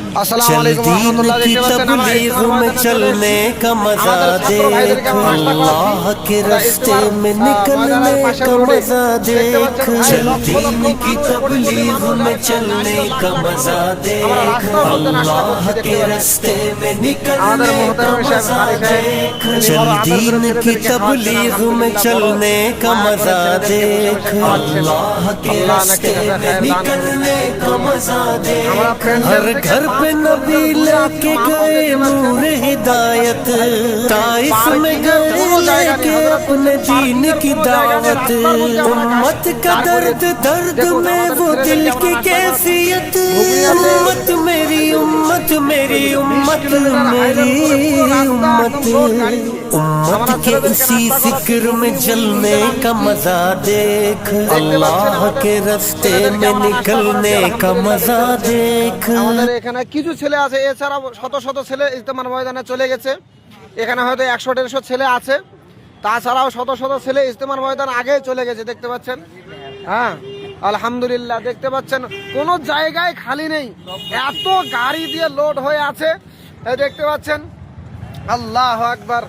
दीन की तबलीग में चलने का मजा देख, अल्लाह के रास्ते में निकलने का मजा देख। चल दीन की तबलीग में चलने का मजा देख, अल्लाह के रास्ते में निकलने का मजा देख। चल दीन की तबलीग में चलने का मजा देख, अल्लाह के रास्ते में निकलने का मजा देख। हर घर पे नबी लेके गए नूर हिदायत, ताइफ में गए लेके अपने दीन की दावत। उम्मत का दर्द दर्द में वो दिल की कैफियत, उम्मत मेरी उम्मत मेरी उम्मत मेरी उम्मत। उम्मत के इसी फिक्र में जलने का मजा देख, अल्लाह के रास्ते में निकलने का मजा देख। আমাদের এখানে কিছু ছেলে আছে, এছাড়া শত শত ছেলে ইজতেমার ময়দানে চলে গেছে। এখানে হয়তো 100-150 ছেলে আছে, তাছাড়াও শত শত ছেলে ইজতেমার ময়দান আগে চলে গেছে, দেখতে পাচ্ছেন। হ্যাঁ আলহামদুলিল্লাহ, দেখতে পাচ্ছেন কোনো জায়গায় খালি নেই, এত গাড়ি দিয়ে লোড হয়ে আছে, দেখতে পাচ্ছেন। আল্লাহু আকবার।